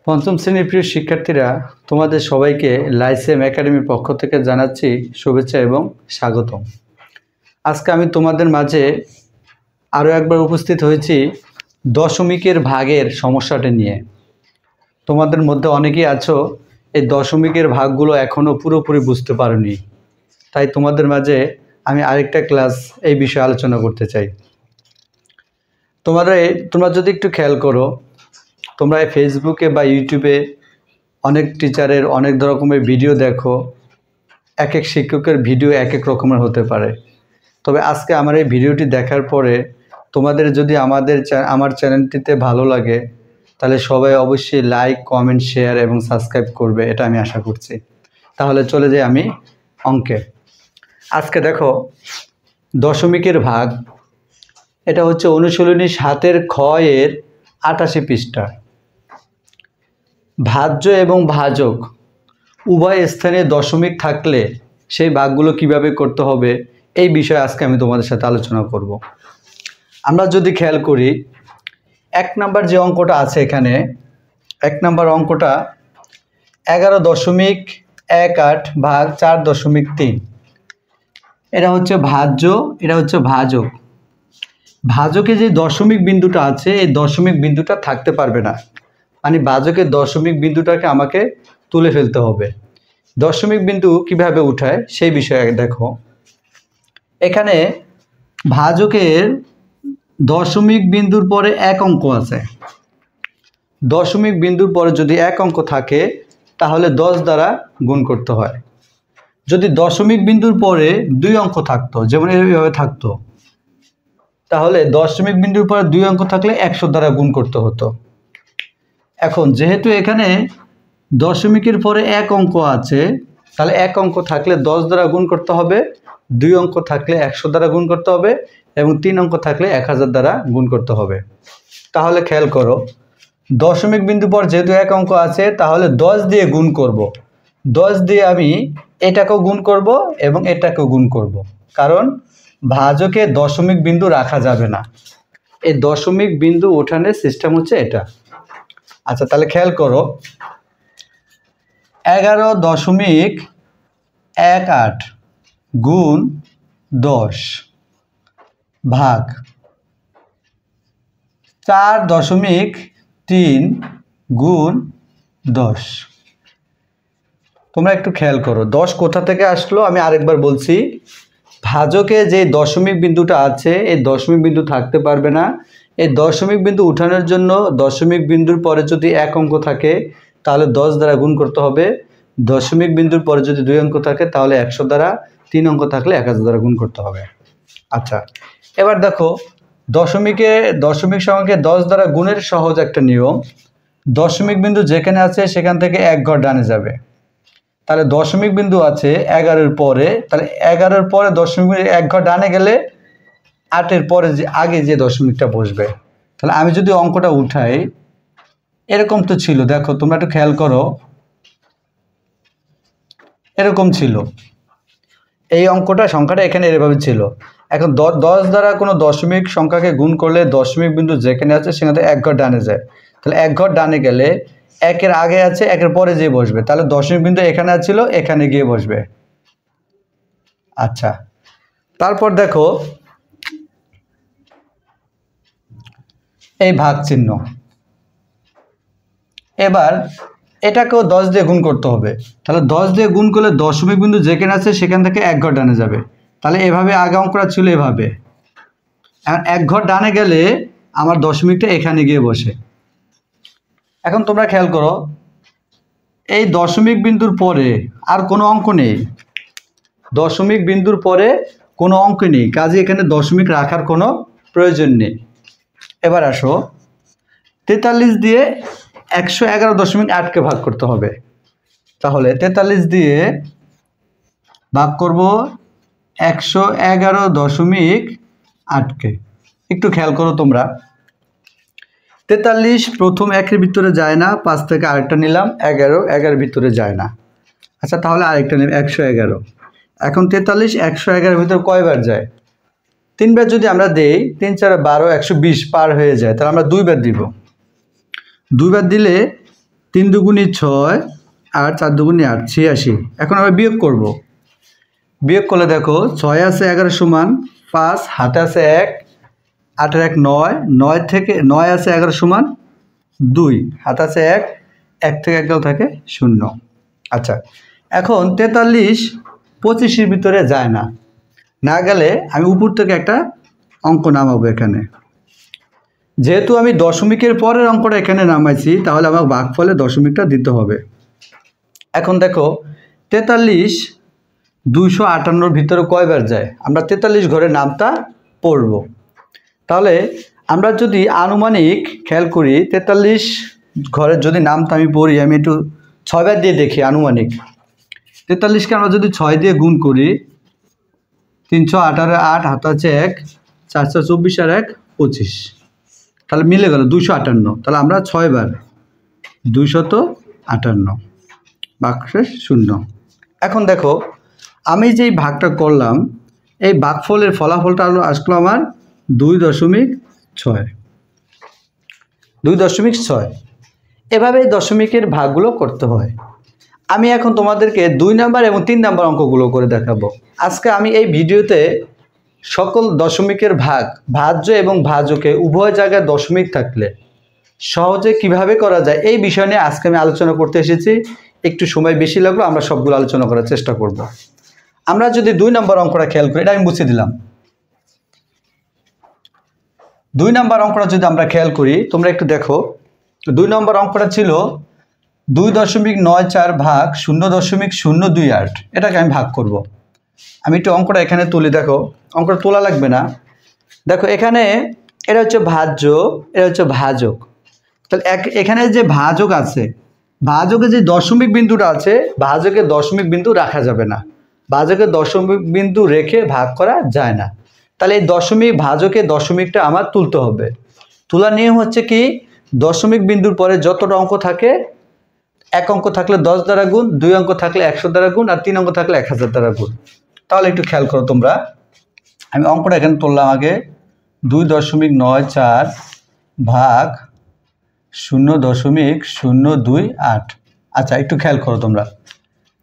পঞ্চম শ্রেণীর প্রিয় শিক্ষার্থীরা, তোমাদের সবাইকে লাইসেম একাডেমির পক্ষ থেকে জানাচ্ছি শুভেচ্ছা এবং স্বাগতম। আজকে আমি তোমাদের মাঝে আরও একবার উপস্থিত হয়েছি দশমিকের ভাগের সমস্যাটা নিয়ে। তোমাদের মধ্যে অনেকেই আছো এই দশমিকের ভাগগুলো এখনও পুরোপুরি বুঝতে পারোনি, তাই তোমাদের মাঝে আমি আরেকটা ক্লাস এই বিষয়ে আলোচনা করতে চাই। তোমরা যদি একটু খেয়াল করো, তোমরা ফেসবুকে বা ইউটিউবে অনেক টিচারের অনেক রকমের ভিডিও দেখো। এক এক শিক্ষকের ভিডিও এক এক রকমের হতে পারে। তবে আজকে আমার এই ভিডিওটি দেখার পরে তোমাদের যদি আমার চ্যানেলটিতে ভালো লাগে, তাহলে সবাই অবশ্যই লাইক, কমেন্ট, শেয়ার এবং সাবস্ক্রাইব করবে, এটা আমি আশা করছি। তাহলে চলে যাই আমি অঙ্কে। আজকে দেখো দশমিকের ভাগ, এটা হচ্ছে অনুশীলনী 7-এর খ এর 88 পৃষ্ঠা। ভাজ্য এবং ভাজক উভয় স্থানে দশমিক থাকলে সেই ভাগগুলো কিভাবে করতে হবে এই বিষয়ে আজকে আমি তোমাদের সাথে আলোচনা করব। আমরা যদি খেয়াল করি, 1 নাম্বার যে অঙ্কটা আছে এখানে, 1 নাম্বার অঙ্কটা 11.18 ভাগ 4.3। এটা হচ্ছে ভাজ্য, এটা হচ্ছে ভাজক। ভাজকে যে দশমিক বিন্দুটা আছে, এই দশমিক বিন্দুটা থাকতে পারবে না, মানে ভাজকের দশমিক বিন্দুটাকে আমাকে তুলে ফেলতে হবে। দশমিক বিন্দু কিভাবে উঠায় সেই বিষয়ে দেখো। এখানে ভাজকের দশমিক বিন্দুর পরে এক অঙ্ক আছে। দশমিক বিন্দুর পরে যদি এক অঙ্ক থাকে তাহলে 10 দ্বারা গুণ করতে হয়। যদি দশমিক বিন্দুর পরে 2 অঙ্ক থাকতো, যেমন এইভাবে থাকতো, তাহলে দশমিক বিন্দুর পরে 2 অঙ্ক থাকলে 100 দ্বারা গুণ করতে হতো। এখন যেহেতু এখানে দশমিকের পরে এক অঙ্ক আছে, তাহলে এক অঙ্ক থাকলে 10 দ্বারা গুণ করতে হবে, 2 অঙ্ক থাকলে 100 দ্বারা গুণ করতে হবে এবং 3 অঙ্ক থাকলে 1000 দ্বারা গুণ করতে হবে। তাহলে খেয়াল করো, দশমিক বিন্দু পর যেহেতু এক অঙ্ক আছে, তাহলে 10 দিয়ে গুণ করব। 10 দিয়ে আমি এটাকেও গুণ করব এবং এটাকেও গুণ করব, কারণ ভাজকে দশমিক বিন্দু রাখা যাবে না। এই দশমিক বিন্দু ওঠানোর সিস্টেম হচ্ছে এটা। আচ্ছা, তাহলে খেয়াল করো, 11.18 গুণ 10 ভাগ 4.3 গুণ 10। তোমরা একটু খেয়াল করো 10 কোথা থেকে আসলো। আমি আরেকবার বলছি, ভাজকে যে দশমিক বিন্দুটা আছে, এই দশমিক বিন্দু থাকতে পারবে না। এই দশমিক বিন্দু উঠানোর জন্য দশমিক বিন্দুর পরে যদি এক অঙ্ক থাকে তাহলে 10 দ্বারা গুণ করতে হবে। দশমিক বিন্দুর পরে যদি 2 অঙ্ক থাকে তাহলে 100 দ্বারা, 3 অঙ্ক থাকলে 1000 দ্বারা গুণ করতে হবে। আচ্ছা, এবার দেখো দশমিক সংখ্যাকে 10 দ্বারা গুণের সহজ একটা নিয়ম। দশমিক বিন্দু যেখানে আছে সেখান থেকে এক ঘর ডানে যাবে। তাহলে দশমিক বিন্দু আছে 11-এর পরে, তাহলে 11-এর পরে দশমিক বিন্দু এক ঘর ডানে গেলে 8-এর পরে যে আগে যে দশমিকটা বসবে। তাহলে আমি যদি অঙ্কটা উঠাই, এরকম তো ছিল, দেখো তোমরা একটু খেয়াল করো, এরকম ছিল এই সংখ্যাটা এখানে এভাবে ছিল। এখন 10 দ্বারা কোনো দশমিক সংখ্যাকে গুণ করলে দশমিক বিন্দু যেখানে আছে সেখান থেকে এক ঘর ডানে যায়। তাহলে এক ঘর ডানে গেলে একের আগে আছে, একের পরে যে বসবে, তাহলে দশমিক বিন্দু এখানে ছিল, এখানে গিয়ে বসবে। আচ্ছা, তারপর দেখো এই ভাগ চিহ্ন, এবার এটাকেও 10 দিয়ে গুণ করতে হবে। তাহলে 10 দিয়ে গুণ করলে দশমিক বিন্দু যেখানে আছে সেখান থেকে এক ঘর ডানে যাবে। তাহলে এভাবে আগে অঙ্কটা ছিল এভাবে। এখন এক ঘর ডানে গেলে আমার দশমিকটা এখানে গিয়ে বসে। এখন তোমরা খেয়াল করো, এই দশমিক বিন্দুর পরে আর কোনো অঙ্ক নেই। দশমিক বিন্দুর পরে কোনো অঙ্ক নেই, কাজে এখানে দশমিক রাখার কোনো প্রয়োজন নেই। এবার আসো, 43 দিয়ে 111.8কে ভাগ করতে হবে। তাহলে 43 দিয়ে ভাগ করব 111.8কে। একটু খেয়াল করো তোমরা, 43 প্রথম একের ভিতরে যায় না, 5 থেকে আরেকটা নিলাম 11 ভিতরে যায় না। আচ্ছা, তাহলে আরেকটা নিলাম 111। এখন 43 111-এর ভিতরে কয়বার যায়? 3 বার যদি আমরা দেই, 3 4 12, 120 পার হয়ে যায়। তাহলে আমরা 2 বার দিব। 2 বার দিলে 3 দুগুণে 6 আর 4 দুগুণে 8, 86। এখন আমরা বিয়োগ করব। বিয়োগ করলে দেখো 6 আছে 11 সমান 5, হাতে আছে 1, 8 আর 1 9, 9 থেকে 9 আছে 11 সমান 2, হাতে আছে 1, 1 থেকে 1 গেল থাকে 0। আচ্ছা, এখন 43 25-এর ভিতরে যায় না, না গেলে আমি উপর থেকে একটা অঙ্ক নামাবো এখানে। যেহেতু আমি দশমিকের পরের অঙ্কটা এখানে নামাইছি, তাহলে আমার ভাগফলে দশমিকটা দিতে হবে। এখন দেখো 43 258-র ভিতরে কয়বার যায়, আমরা 43 ঘরের নামটা পড়ব। তাহলে আমরা যদি আনুমানিক খেয়াল করি, 43 ঘরের যদি নামটা আমি পড়ি, আমি একটু 6 বার দিয়ে দেখি আনুমানিক। 43-কে আমরা যদি 6 দিয়ে গুণ করি, 318 8, হাতে আছে 1, 424 আর 1 25, তাহলে মিলে গেল 258। তাহলে আমরা 6 বার 258, ভাগশেষ 0। এখন দেখো আমি যেই ভাগটা করলাম, এই ভাগফলের ফলাফলটা আসলো আমার 2.6। 2.6। এভাবে দশমিকের ভাগগুলো করতে হয়। আমি এখন তোমাদেরকে 2 নাম্বার এবং 3 নাম্বার অঙ্কগুলো করে দেখাবো। আজকে আমি এই ভিডিওতে সকল দশমিকের ভাগ, ভাজ্য এবং ভাজকে উভয় জায়গায় দশমিক থাকলে সহজে কিভাবে করা যায় এই বিষয় নিয়ে আজকে আমি আলোচনা করতে এসেছি। একটু সময় বেশি লাগলো, আমরা সবগুলো আলোচনা করার চেষ্টা করব। আমরা যদি 2 নম্বর অঙ্কটা খেয়াল করি, এটা আমি মুছে দিলাম। 2 নম্বর অঙ্কটা যদি আমরা খেয়াল করি, তোমরা একটু দেখো। 2 নম্বর অঙ্কটা ছিল 2.94 ভাগ 0.028। এটাকে আমি ভাগ করব। আমি একটু অঙ্কটা এখানে তুলি, দেখো অঙ্কটা তোলা লাগবে না। দেখো এখানে এটা হচ্ছে ভাজ্য, এটা হচ্ছে ভাজক। তাহলে এখানে যে ভাজক আছে, ভাজকে যে দশমিক বিন্দুটা আছে, ভাজকে দশমিক বিন্দু রাখা যাবে না। ভাজকে দশমিক বিন্দু রেখে ভাগ করা যায় না। তাহলে এই দশমিক ভাজকে দশমিকটা আমার তুলতে হবে। তোলার নিয়ম হচ্ছে কি, দশমিক বিন্দুর পরে যতটা অঙ্ক থাকে, 1 অঙ্ক থাকলে 10 দ্বারা গুণ, 2 অঙ্ক থাকলে 100 দ্বারা গুণ, আর 3 অঙ্ক থাকলে 1000 দ্বারা গুণ। তাহলে একটু খেয়াল করো তোমরা। আমি অঙ্কটা এখানে তুললাম আগে, 2.94 ভাগ 0.028। আচ্ছা, একটু খেয়াল করো তোমরা।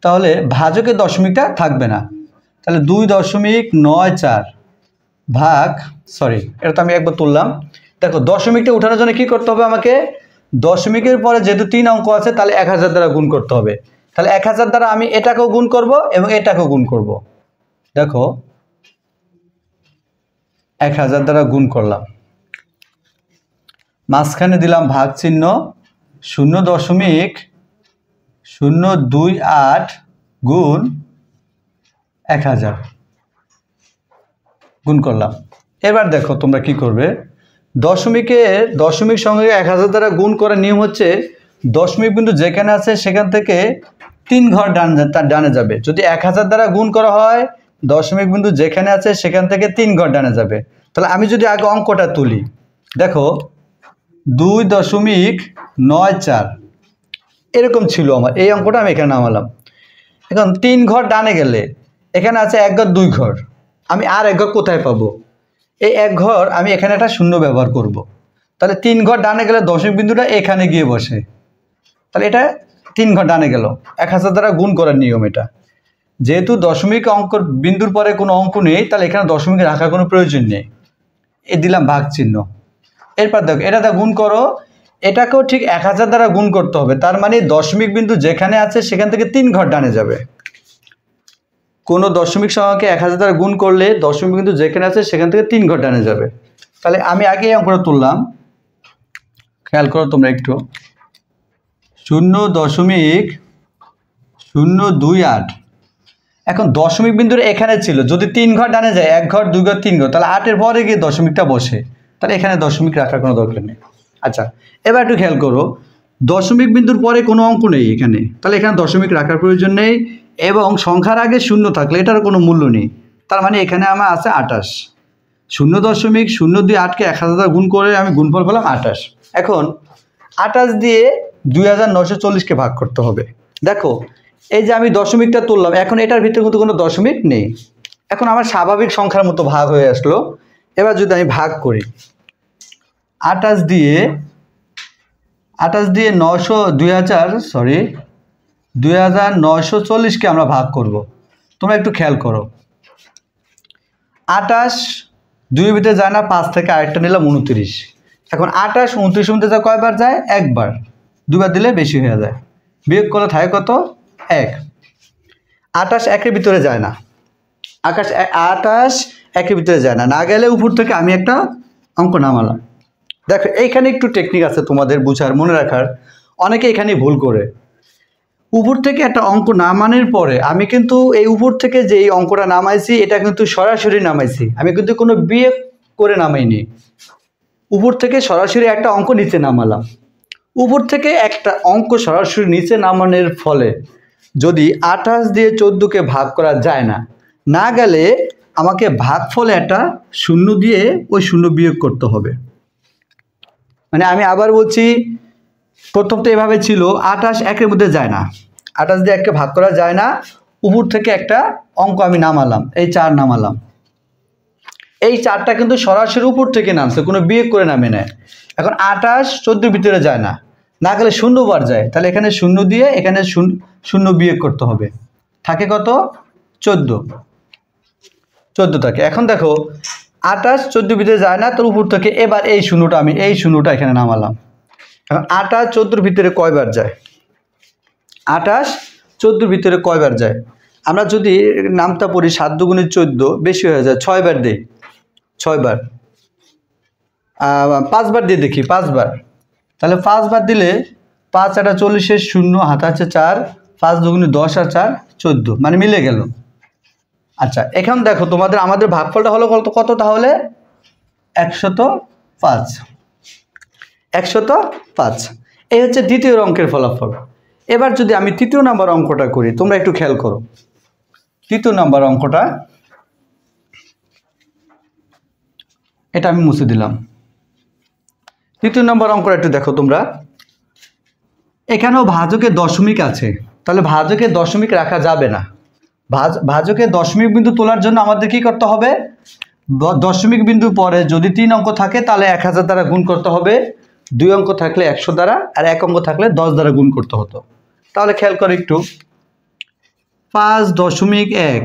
তাহলে ভাজকের দশমিকটা থাকবে না। তাহলে 2.94 ভাগ, সরি এটা তো আমি একবার তুললাম। দেখো দশমিকটা উঠানোর জন্য কি করতে হবে আমাকে, দশমিকের পরে যেহেতু 3 অঙ্ক আছে, তাহলে 1000 দ্বারা গুণ করতে হবে। তাহলে 1000 দ্বারা আমি এটাকেও গুণ করব এবং এটাকেও গুণ করব। দেখো 1000 দ্বারা গুণ করলাম, মাঝখানে দিলাম ভাগ চিহ্ন, 0.028 গুণ 1000 গুণ করলাম। এবার দেখো তোমরা কি করবে, দশমিক সঙ্গে 1000 দ্বারা গুণ করার নিয়ম হচ্ছে, দশমিক বিন্দু যেখানে আছে সেখান থেকে 3 ঘর ডানে যাবে। যদি 1000 দ্বারা গুণ করা হয়, দশমিক বিন্দু যেখানে আছে সেখান থেকে 3 ঘর ডানে যাবে। তাহলে আমি যদি আগে অঙ্কটা তুলি, দেখো 2.94 এরকম ছিল আমার, এই অঙ্কটা আমি এখানে নামালাম। এখন 3 ঘর ডানে গেলে এখানে আছে 1 ঘর 2 ঘর, আমি আর 1 ঘর কোথায় পাবো? এই 1 ঘর আমি এখানে একটা শূন্য ব্যবহার করব। তাহলে 3 ঘর ডানে গেলে দশমিক বিন্দুটা এখানে গিয়ে বসে। তাহলে এটা 3 ঘর ডানে গেল, 1000 দ্বারা গুণ করার নিয়ম এটা। যেহেতু দশমিক অঙ্ক বিন্দুর পরে কোনো অঙ্ক নেই, তাহলে এখানে দশমিক রাখার কোনো প্রয়োজন নেই। এ দিলাম ভাগ চিহ্ন। এরপর দেখো এটা গুণ করো, এটাকেও ঠিক 1000 দ্বারা গুণ করতে হবে। তার মানে দশমিক বিন্দু যেখানে আছে সেখান থেকে 3 ঘর ডানে যাবে। কোনো দশমিক সংখ্যাকে 1000 দ্বারা গুণ করলে দশমিক বিন্দু যেখানে আছে সেখান থেকে 3 ঘর ডানে যাবে। তাহলে আমি আগে এই অঙ্কটা তুললাম, খেয়াল করো তোমরা একটু, 0.028। এখন দশমিক বিন্দুর এখানে ছিল, যদি 3 ঘর ডানে যায়, 1 ঘর 2 ঘর 3 ঘর, তাহলে 8-এর পরে গিয়ে দশমিকটা বসে। তাহলে এখানে দশমিক রাখার কোনো দরকার নেই। আচ্ছা, এবার একটু খেয়াল করো, দশমিক বিন্দুর পরে কোনো অঙ্ক নেই এখানে, তাহলে এখানে দশমিক রাখার প্রয়োজন নেই। এবং সংখ্যার আগে শূন্য থাকলে এটার কোনো মূল্য নেই। তার মানে এখানে আমার আছে 28। 0.028কে 1000 দ্বারা গুণ করে আমি গুণফল পেলাম 28। এখন 28 দিয়ে 2940কে ভাগ করতে হবে। দেখো এই যে আমি দশমিকটা তুললাম, এখন এটার ভিতরে কিন্তু কোনো দশমিক নেই। এখন আমার স্বাভাবিক সংখ্যার মতো ভাগ হয়ে আসলো। এবার যদি আমি ভাগ করি, 28 28 দিয়ে 2940কে আমরা ভাগ করব। তোমরা একটু খেয়াল করো, 28 2 ভিতরে যায় না, 5 থেকে আরেকটা নিলাম 29। এখন 28 29 মধ্যে যা কয়বার যায়? একবার। দুবার দিলে বেশি হয়ে যায়, বিয়োগ করলে থাকে কত? 1। 28 একের ভিতরে যায় না, 28 একের ভিতরে যায় না, না গেলে উপর থেকে আমি একটা অঙ্ক নামালাম। দেখো এইখানে একটু টেকনিক আছে তোমাদের বুঝার, মনে রাখার। অনেকে এখানে ভুল করে, উপর থেকে একটা অঙ্ক নামানোর পরে আমি কিন্তু এই উপর থেকে যে এই অঙ্কটা নামাইছি এটা কিন্তু সরাসরি নামাইছি, আমি কিন্তু কোনো বিয়োগ করে নামাইনি। উপর থেকে সরাসরি একটা অঙ্ক নিচে নামালাম। উপর থেকে একটা অঙ্ক সরাসরি নিচে নামানোর ফলে যদি 28 দিয়ে 14কে ভাগ করা যায় না, না গেলে আমাকে ভাগফলে একটা শূন্য দিয়ে ওই শূন্য বিয়োগ করতে হবে। মানে আমি আবার বলছি, প্রথম তো এভাবে ছিল, 28 একের মধ্যে যায় না, 28 দিয়ে 1কে ভাগ করা যায় না, উপর থেকে একটা অঙ্ক আমি নামালাম, এই 4 নামালাম। এই 4টা কিন্তু সরাসরি উপর থেকে নামছে, কোনো বিয়োগ করে নামে নেয়। এখন 28 14 ভিতরে যায় না, না গেলে শূন্যবার যায়, তাহলে এখানে শূন্য দিয়ে এখানে শূন্য বিয়োগ করতে হবে, থাকে কত? 14 থাকে। এখন দেখো 28 14 ভিতরে যায় না, তোর উপর থেকে এবার এই শূন্যটা আমি এই শূন্যটা এখানে নামালাম। এখন 28 14 ভিতরে কয়বার যায়? 28 14 ভিতরে কয়বার যায়? আমরা যদি নামটা পড়ি 7 দুগুণে 14, বেশি হয়ে যায়, 6 বার দিই, 6 বার। 5 বার দিয়ে দেখি, 5 বার। তাহলে 5 বার দিলে 5 আর 40 শূন্য, হাতে আছে 4, 5 দুগুণে 10 আর 4 14, মানে মিলে গেল। আচ্ছা এখন দেখো তোমাদের আমাদের ভাগফলটা হলো কত? তাহলে 105। 105 এই হচ্ছে দ্বিতীয় অঙ্কের ফলাফল। এবার যদি আমি তৃতীয় নাম্বার অঙ্কটা করি, তোমরা একটু খেয়াল করো। তৃতীয় নাম্বার অঙ্কটা, এটা আমি মুছে দিলাম। তৃতীয় নাম্বার অঙ্কটা একটু দেখো তোমরা, এখানেও ভাজকের দশমিক আছে, তাহলে ভাজকের দশমিক রাখা যাবে না। ভাজকের দশমিক বিন্দু তোলার জন্য আমাদের কি করতে হবে? দশমিক বিন্দু পরে যদি 3 অঙ্ক থাকে তাহলে 1000 দ্বারা গুণ করতে হবে, 2 অঙ্ক থাকলে 100 দ্বারা, আর 1 অঙ্ক থাকলে 10 দ্বারা গুণ করতে হতো। তাহলে খেয়াল করো একটু, 5.1,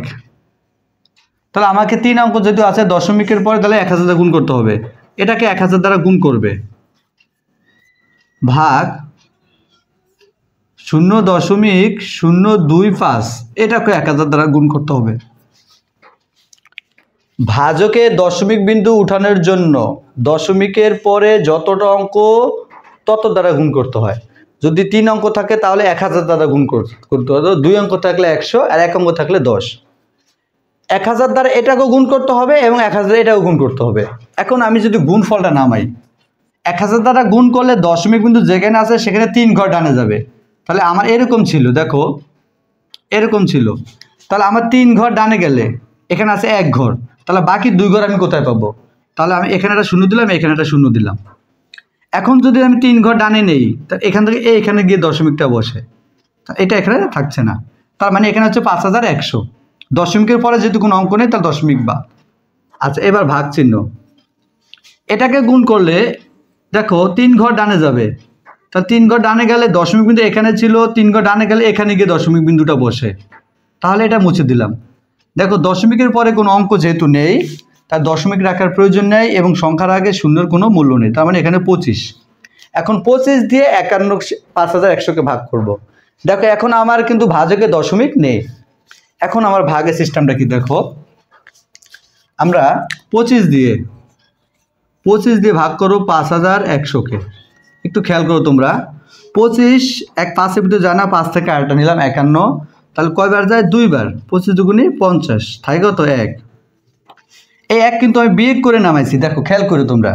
তাহলে আমাকে 3 অঙ্ক যেহেতু আছে দশমিকের পরে, তাহলে 1000 দ্বারা গুণ করতে হবে। এটাকে 1000 দ্বারা গুণ করবে, ভাগ 0.025, এটাকে 1000 দ্বারা গুণ করতে হবে। ভাজকে দশমিক বিন্দু উঠানোর জন্য দশমিকের পরে যতটা অঙ্ক তত দ্বারা গুণ করতে হয়। যদি 3 অঙ্ক থাকে তাহলে 1000 দ্বারা গুণ করতে হবে, 2 অঙ্ক থাকলে 100, আর 1 অঙ্ক থাকলে 10। 1000 দ্বারা এটাকেও গুণ করতে হবে এবং 1000 এটাও গুণ করতে হবে। এখন আমি যদি গুণফলটা নামাই, 1000 দ্বারা গুণ করলে দশমিক বিন্দু যেখানে আছে সেখানে 3 ঘর ডানে যাবে। তাহলে আমার এরকম ছিল, দেখো এরকম ছিল, তাহলে আমার 3 ঘর ডানে গেলে এখানে আছে 1 ঘর, তাহলে বাকি 2 ঘর আমি কোথায় পাবো? তাহলে আমি এখানে একটা শূন্য দিলাম, এখানে একটা শূন্য দিলাম। এখন যদি আমি 3 ঘর ডানে নেই, তা এখান থেকে এখানে গিয়ে দশমিকটা বসে, এটা এখানে থাকছে না, তার মানে এখানে হচ্ছে 5100। দশমিকের পরে যেহেতু কোনো অঙ্ক নেই তার দশমিক বাদ। আচ্ছা এবার ভাগ চিহ্ন, এটাকে গুণ করলে দেখো 3 ঘর ডানে যাবে, তা 3 ঘর ডানে গেলে দশমিক বিন্দু এখানে ছিল, 3 ঘর ডানে গেলে এখানে গিয়ে দশমিক বিন্দুটা বসে, তাহলে এটা মুছে দিলাম। দেখো দশমিকের পরে কোনো অঙ্ক যেহেতু নেই তার দশমিক রাখার প্রয়োজন নেই এবং সংখ্যার আগে শূন্যর কোনো মূল্য নেই, তার মানে এখানে 25। এখন 25 দিয়ে 5100কে ভাগ করব। দেখো এখন আমার কিন্তু ভাজকে দশমিক নেই। এখন আমার ভাগের সিস্টেমটা কি দেখো, আমরা 25 দিয়ে ভাগ করো 5100কে। একটু খেয়াল করো তোমরা, 25 5-এর ভিতরে যায় না, 5 থেকে আরেকটা নিলাম 51, তাহলে কয়বার যায়? 2 বার। 25 দুগুণে 50, থাকে কত? 1। এই 1 কিন্তু আমি বিয়োগ করে নামাইছি, দেখো খেয়াল করো তোমরা।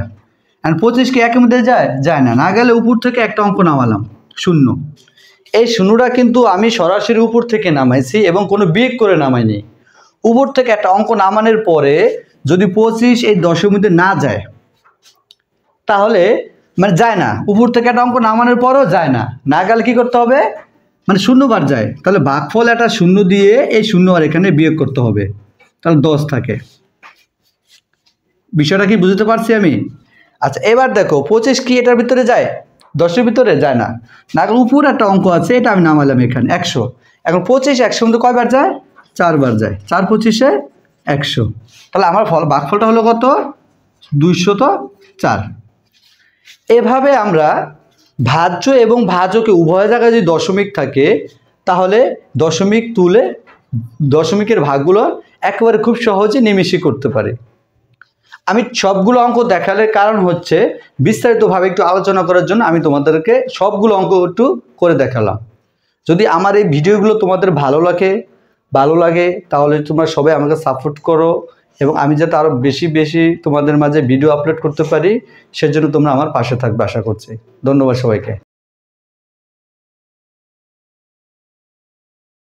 আর 25 কি 1-এর মধ্যে যায়? যায় না, না গেলে উপর থেকে একটা অঙ্ক নামালাম, শূন্য। এই শূন্যটা কিন্তু আমি সরাসরি উপর থেকে নামাইছি এবং কোনো বিয়োগ করে নামাইনি। উপর থেকে একটা অঙ্ক নামানোর পরে যদি 25 এই 10-এর মধ্যে না যায়, তাহলে মানে যায় না, উপর থেকে একটা অঙ্ক নামানোর পরও যায় না, না গেলে কী করতে হবে? মানে শূন্যবার যায়, তাহলে ভাগফল একটা শূন্য দিয়ে এই শূন্য আর এখানে বিয়োগ করতে হবে, তাহলে 10 থাকে। বিষয়টা কি বুঝতে পারছি আমি? আচ্ছা এবার দেখো 25 কি এটার ভিতরে যায়? 10-এর ভিতরে যায় না। না উপর একটা অঙ্ক আছে, এটা আমি নামালাম এখানে 100। এখন 25 100 মধ্যে কয়বার যায়? 4 বার যায়। 4 25-এ 100। তাহলে আমার ভাগফলটা হলো কত? 204। এভাবে আমরা ভাজ্য এবং ভাজকে উভয় জায়গায় যদি দশমিক থাকে তাহলে দশমিক তুলে দশমিকের ভাগগুলো একেবারে খুব সহজে নিমিষে করতে পারি। আমি সবগুলো অঙ্ক দেখালে কারণ হচ্ছে বিস্তারিতভাবে একটু আলোচনা করার জন্য আমি তোমাদেরকে সবগুলো অঙ্ক একটু করে দেখালাম। যদি আমার এই ভিডিওগুলো তোমাদের ভালো লাগে তাহলে তোমরা সবাই আমাকে সাপোর্ট করো এবং আমি যাতে আরও বেশি বেশি তোমাদের মাঝে ভিডিও আপলোড করতে পারি সেজন্য তোমরা আমার পাশে থাকবে আশা করছি। ধন্যবাদ সবাইকে।